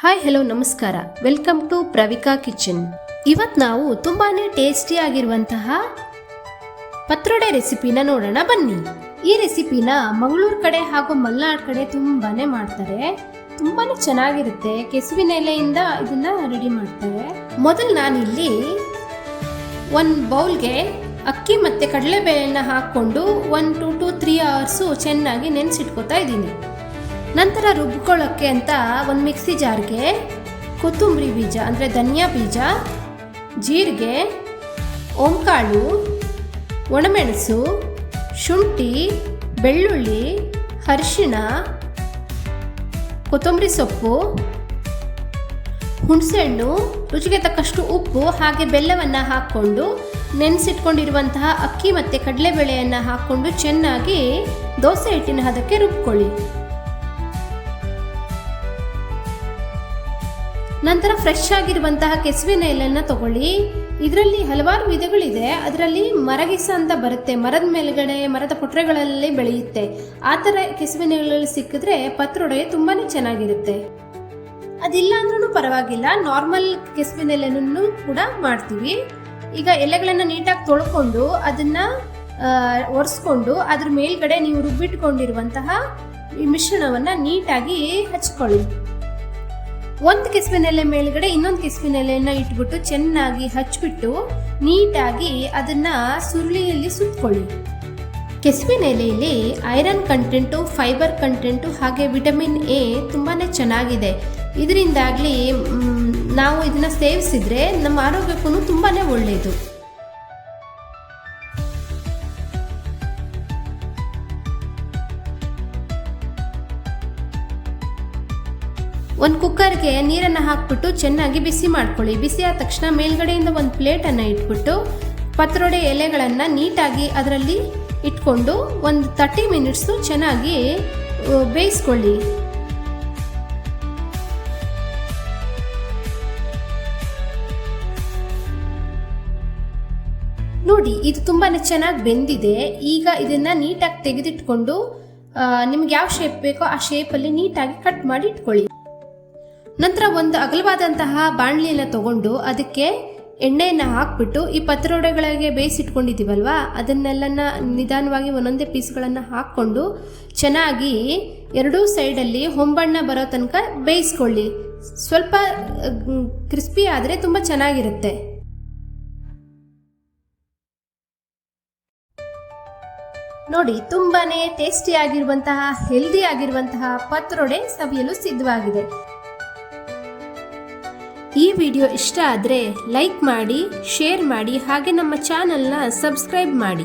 Hi hello ನಮಸ್ಕಾರ, welcome to ಪ್ರವಿಕಾ kitchen. ಇವತ್ತು ನಾವು ತುಂಬಾನೇ ಟೇಸ್ಟಿ ಆಗಿರುವಂತಹ ಪತ್ರೊಡೆ ರೆಸಿಪಿನ ನೋಡೋಣ ಬನ್ನಿ. ಈ ರೆಸಿಪಿನ ಮಂಗಳೂರು ಕಡೆ ಹಾಗೂ ಮಲೆನಾಡು ಕಡೆ ತುಂಬಾನೇ ಮಾಡ್ತಾರೆ. ತುಂಬಾನೇ ಚೆನ್ನಾಗಿರುತ್ತೆ. ಕೆಸುವಿನ ಎಲೆಯಿಂದ ಇದನ್ನ ರೆಡಿ ಮಾಡ್ತಾರೆ. ಮೊದಲು ನಾನಿಲ್ಲಿ ಒಂದು ಬೌಲ್ಗೆ ಅಕ್ಕಿ ಮತ್ತೆ ಕಡಲೆಬೇಳೆನ ಹಾಕೊಂಡು 1 to 3 hours ಚೆನ್ನಾಗಿ ನೆನೆಸಿಟ್ಕೋತಾ ಇದ್ದೀನಿ. ನಂತರ ರುಬ್ಕೊಳ್ಳೋಕ್ಕೆ ಅಂತ ಒಂದು ಮಿಕ್ಸಿ ಜಾರ್ಗೆ ಕೊತ್ತಂಬರಿ ಬೀಜ ಅಂದರೆ ಧನಿಯಾ ಬೀಜ, ಜೀರಿಗೆ, ಓಂಕಾಳು, ಒಣಮೆಣಸು, ಶುಂಠಿ, ಬೆಳ್ಳುಳ್ಳಿ, ಅರಿಶಿಣ, ಕೊತ್ತಂಬರಿ ಸೊಪ್ಪು, ಹುಣಸೆಹಣ್ಣು, ರುಚಿಗೆ ತಕ್ಕಷ್ಟು ಉಪ್ಪು ಹಾಗೆ ಬೆಲ್ಲವನ್ನು ಹಾಕ್ಕೊಂಡು ನೆನೆಸಿಟ್ಕೊಂಡಿರುವಂತಹ ಅಕ್ಕಿ ಮತ್ತು ಕಡಲೆಬೇಳೆಯನ್ನು ಹಾಕ್ಕೊಂಡು ಚೆನ್ನಾಗಿ ದೋಸೆ ಹಿಟ್ಟಿನ ಹದಕ್ಕೆ ರುಬ್ಕೊಳ್ಳಿ. ನಂತರ ಫ್ರೆಶ್ ಆಗಿರುವಂತಹ ಕೆಸುವಿನ ಎಲೆಯನ್ನು ತಗೊಳ್ಳಿ. ಇದರಲ್ಲಿ ಹಲವಾರು ವಿಧಗಳಿದೆ. ಅದರಲ್ಲಿ ಮರಗಿಸ ಅಂತ ಬರುತ್ತೆ, ಮರದ ಮೇಲ್ಗಡೆ ಮರದ ಪೊಟ್ರೆಗಳಲ್ಲಿ ಬೆಳೆಯುತ್ತೆ. ಆ ಥರ ಕೆಸುವಿನ ಎಲೆಗಳು ಸಿಕ್ಕಿದ್ರೆ ಪತ್ರೊಡೆ ತುಂಬಾ ಚೆನ್ನಾಗಿರುತ್ತೆ. ಅದಿಲ್ಲ ಅಂದ್ರೂ ಪರವಾಗಿಲ್ಲ, ನಾರ್ಮಲ್ ಕೆಸುವಿನ ಎಲೆನೂ ಕೂಡ ಮಾಡ್ತೀವಿ. ಈಗ ಎಲೆಗಳನ್ನು ನೀಟಾಗಿ ತೊಳ್ಕೊಂಡು ಅದನ್ನು ಒರೆಸ್ಕೊಂಡು ಅದ್ರ ಮೇಲ್ಗಡೆ ನೀವು ರುಬ್ಬಿಟ್ಕೊಂಡಿರುವಂತಹ ಈ ಮಿಶ್ರಣವನ್ನು ನೀಟಾಗಿ ಹಚ್ಕೊಳ್ಳಿ. ಒಂದು ಕೆಸುವಿನ ಎಲೆ ಮೇಲ್ಗಡೆ ಇನ್ನೊಂದು ಕೆಸುವಿನ ಎಲೆಯನ್ನು ಇಟ್ಬಿಟ್ಟು ಚೆನ್ನಾಗಿ ಹಚ್ಬಿಟ್ಟು ನೀಟಾಗಿ ಅದನ್ನು ಸುರುಳಿಯಲ್ಲಿ ಸುತ್ತಕೊಳ್ಳಿ. ಕೆಸುವಿನ ಎಲೆಯಲ್ಲಿ ಐರನ್ ಕಂಟೆಂಟು, ಫೈಬರ್ ಕಂಟೆಂಟು ಹಾಗೆ ವಿಟಮಿನ್ ಎ ತುಂಬಾ ಚೆನ್ನಾಗಿದೆ. ಇದರಿಂದಾಗಲಿ ನಾವು ಇದನ್ನು ಸೇವಿಸಿದರೆ ನಮ್ಮ ಆರೋಗ್ಯಕ್ಕೂ ತುಂಬಾ ಒಳ್ಳೆಯದು. ಒಂದು ಕುಕ್ಕರ್ಗೆ ನೀರನ್ನು ಹಾಕ್ಬಿಟ್ಟು ಚೆನ್ನಾಗಿ ಬಿಸಿ ಮಾಡ್ಕೊಳ್ಳಿ. ಬಿಸಿ ಆದ ತಕ್ಷಣ ಮೇಲ್ಗಡೆಯಿಂದ ಒಂದು ಪ್ಲೇಟನ್ನು ಇಟ್ಬಿಟ್ಟು ಪತ್ರೊಡೆ ಎಲೆಗಳನ್ನು ನೀಟಾಗಿ ಅದರಲ್ಲಿ ಇಟ್ಕೊಂಡು ಒಂದು 30 minutes ಚೆನ್ನಾಗಿ ಬೇಯಿಸ್ಕೊಳ್ಳಿ. ನೋಡಿ, ಇದು ತುಂಬಾ ಚೆನ್ನಾಗಿ ಬೆಂದಿದೆ. ಈಗ ಇದನ್ನು ನೀಟಾಗಿ ತೆಗೆದಿಟ್ಕೊಂಡು ನಿಮ್ಗೆ ಯಾವ ಶೇಪ್ ಬೇಕೋ ಆ ಶೇಪಲ್ಲಿ ನೀಟಾಗಿ ಕಟ್ ಮಾಡಿ ಇಟ್ಕೊಳ್ಳಿ. ನಂತರ ಒಂದು ಅಗಲವಾದಂತಹ ಬಾಣಲಿಯನ್ನು ತಗೊಂಡು ಅದಕ್ಕೆ ಎಣ್ಣೆಯನ್ನು ಹಾಕ್ಬಿಟ್ಟು ಈ ಪತ್ರೊಡೆಗಳಿಗೆ ಬೇಯಿಸಿಟ್ಕೊಂಡಿದ್ದೀವಲ್ವಾ ಅದನ್ನೆಲ್ಲ ನಿಧಾನವಾಗಿ ಒಂದೊಂದೇ ಪೀಸ್ಗಳನ್ನು ಹಾಕ್ಕೊಂಡು ಚೆನ್ನಾಗಿ ಎರಡೂ ಸೈಡಲ್ಲಿ ಹೊಂಬಣ್ಣ ಬರೋ ತನಕ ಬೇಯಿಸ್ಕೊಳ್ಳಿ. ಸ್ವಲ್ಪ ಕ್ರಿಸ್ಪಿ ಆದರೆ ತುಂಬ ಚೆನ್ನಾಗಿರುತ್ತೆ. ನೋಡಿ, ತುಂಬಾನೇ ಟೇಸ್ಟಿ ಆಗಿರುವಂತಹ ಹೆಲ್ದಿ ಆಗಿರುವಂತಹ ಪತ್ರೊಡೆ ಸವಿಯಲು ಸಿದ್ಧವಾಗಿದೆ. ಈ ವಿಡಿಯೋ ಇಷ್ಟ ಆದರೆ ಲೈಕ್ ಮಾಡಿ, ಶೇರ್ ಮಾಡಿ ಹಾಗೆ ನಮ್ಮ ಚಾನೆಲ್ನ ಸಬ್ಸ್ಕ್ರೈಬ್ ಮಾಡಿ.